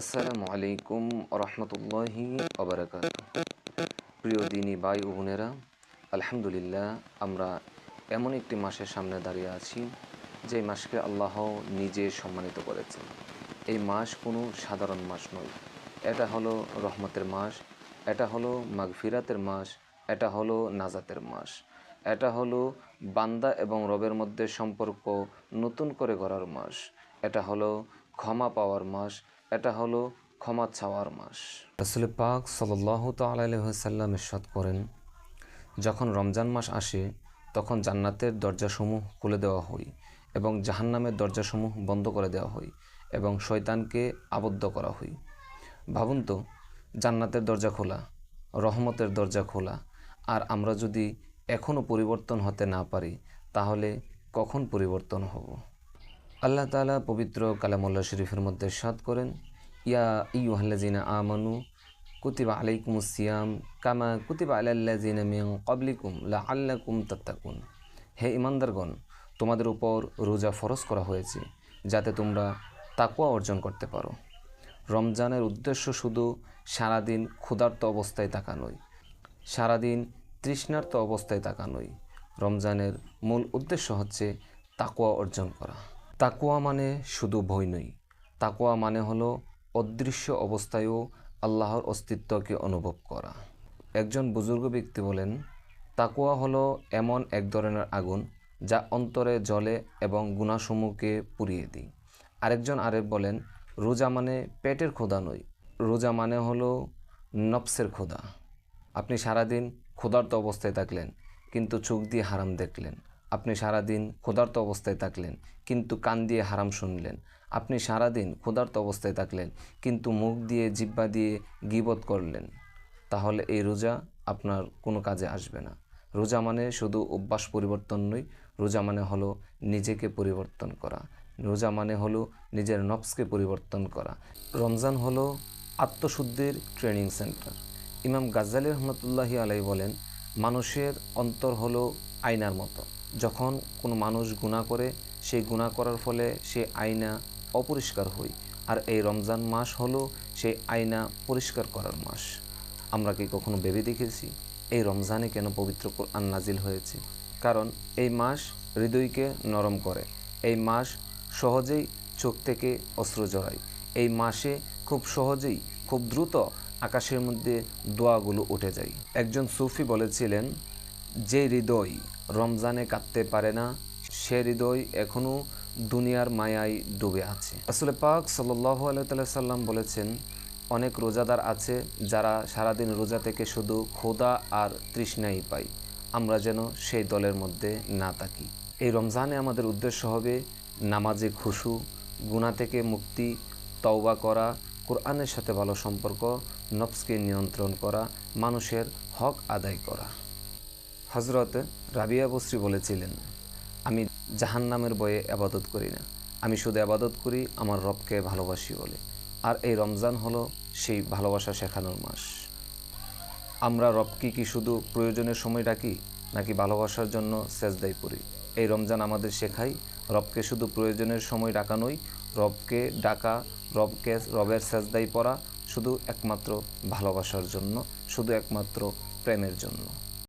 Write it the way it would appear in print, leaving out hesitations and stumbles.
আসসালামু আলাইকুম রহমতুল্লাহি ওবারাকাতুহু। প্রিয় দিনী ভাই ও বোনেরা, আলহামদুলিল্লাহ আমরা এমন একটি মাসের সামনে দাঁড়িয়ে আছি যে মাসকে আল্লাহ নিজে সম্মানিত করেছেন। এই মাস কোনো সাধারণ মাস নয়, এটা হলো রহমতের মাস, এটা হলো মাগফিরাতের মাস, এটা হলো নাজাতের মাস, এটা হলো বান্দা এবং রবের মধ্যে সম্পর্ক নতুন করে গড়ার মাস, এটা হলো ক্ষমা পাওয়ার মাস, এটা হলো ক্ষমা চাওয়ার মাস। রাসূল পাক সাল্লাল্লাহু তাআলা আলাইহি ওয়াসাল্লাম ইরশাদ করেন, যখন রমজান মাস আসে তখন জান্নাতের দরজাসমূহ খুলে দেওয়া হয় এবং জাহান্নামের দরজাসমূহ বন্ধ করে দেওয়া হয় এবং শয়তানকে আবদ্ধ করা হয়। ভাবুন তো, জান্নাতের দরজা খোলা, রহমতের দরজা খোলা, আর আমরা যদি এখনও পরিবর্তন হতে না পারি তাহলে কখন পরিবর্তন হব? আল্লাহ তাআলা পবিত্র কালামুল্লাহ শরীফের মধ্যে ইরশাদ করেন, ইয়া আইয়ুহাল্লাযিনা আমানু কুতিবা আলাইকুমুস সিয়াম কামা কুতিবা আলাল্লাযিনা মিন ক্বাবলিকুম লাআল্লাকুম তাত্তাকুন। হে ঈমানদারগণ, তোমাদের উপর রোজা ফরজ করা হয়েছে যাতে তোমরা তাকওয়া অর্জন করতে পারো। রমজানের উদ্দেশ্য শুধু সারাদিন ক্ষুধার্ত অবস্থায় থাকা নয়, সারাদিন তৃষ্ণার্ত অবস্থায় থাকা নয়। রমজানের মূল উদ্দেশ্য হচ্ছে তাকওয়া অর্জন করা। তাকওয়া মানে শুধু ভয় নয়, তাকওয়া মানে হলো অদৃশ্য অবস্থায়ও আল্লাহর অস্তিত্বকে অনুভব করা। একজন বুজুর্গ ব্যক্তি বলেন, তাকওয়া হলো এমন এক ধরনের আগুন যা অন্তরে জ্বলে এবং গুনাহসমূহকে পুড়িয়ে দেয়। আরেকজন আরেফ বলেন, রোজা মানে পেটের ক্ষুধা নয়, রোজা মানে হলো নফসের ক্ষুধা। আপনি সারাদিন ক্ষুধার্ত অবস্থায় থাকলেন কিন্তু চোখ দিয়ে হারাম দেখলেন, আপনি সারাদিন ক্ষুধার্ত অবস্থায় থাকলেন কিন্তু কান দিয়ে হারাম শুনলেন, আপনি সারাদিন ক্ষুধার্ত অবস্থায় থাকলেন কিন্তু মুখ দিয়ে জিহ্বা দিয়ে গীবত করলেন, তাহলে এই রোজা আপনার কোনো কাজে আসবে না। রোজা মানে শুধু অভ্যাস পরিবর্তন নয়, রোজা মানে হলো নিজেকে পরিবর্তন করা, রোজা মানে হলো নিজের নফসকে পরিবর্তন করা। রমজান হলো আত্মশুদ্ধির ট্রেনিং সেন্টার। ইমাম গাজ্জালী রহমতুল্লাহি আলাইহি বলেন, মানুষের অন্তর হলো আয়নার মতো। যখন কোনো মানুষ গুনাহ করে, সেই গুনাহ করার ফলে সে আয়না অপরিষ্কার হয়, আর এই রমজান মাস হলো সেই আয়না পরিষ্কার করার মাস। আমরা কি কখনো ভেবে দেখেছি এই রমজানে কেন পবিত্র কোরআন নাজিল হয়েছে? কারণ এই মাস হৃদয়কে নরম করে, এই মাস সহজেই চোখ থেকে অশ্রু ঝরায়, এই মাসে খুব সহজেই খুব দ্রুত আকাশের মধ্যে দোয়াগুলো উঠে যায়। একজন সুফি বলেছিলেন, যে হৃদয় রমজানে কাঁদতে পারে না সে হৃদয় এখনও দুনিয়ার মায়ায় ডুবে আছে। রাসূল পাক সাল্লাল্লাহু আলাইহি সাল্লাম বলেছেন, অনেক রোজাদার আছে যারা সারাদিন রোজা থেকে শুধু ক্ষুধা আর তৃষ্ণাই পায়। আমরা যেন সেই দলের মধ্যে না থাকি। এই রমজানে আমাদের উদ্দেশ্য হবে নামাজে খুশু, গুনাহ থেকে মুক্তি, তওবা করা, কোরআনের সাথে ভালো সম্পর্ক, নফসকে নিয়ন্ত্রণ করা, মানুষের হক আদায় করা। হযরত রাবিয়া বসরি বলেছিলেন, আমি জাহান্নামের ভয়ে ইবাদত করি না, আমি শুধু ইবাদত করি আমার রবকে ভালোবাসি বলে। আর এই রমজান হলো সেই ভালোবাসা শেখানোর মাস। আমরা রবকে কি শুধু প্রয়োজনের সময় ডাকি নাকি ভালোবাসার জন্য সেজদায় পড়ি? এই রমজান আমাদের শেখায়, রবকে শুধু প্রয়োজনের সময় ডাকা নয়, রবকে ডাকা, রবের সেজদায় পড়া শুধু একমাত্র ভালোবাসার জন্য, শুধু একমাত্র প্রেমের জন্য।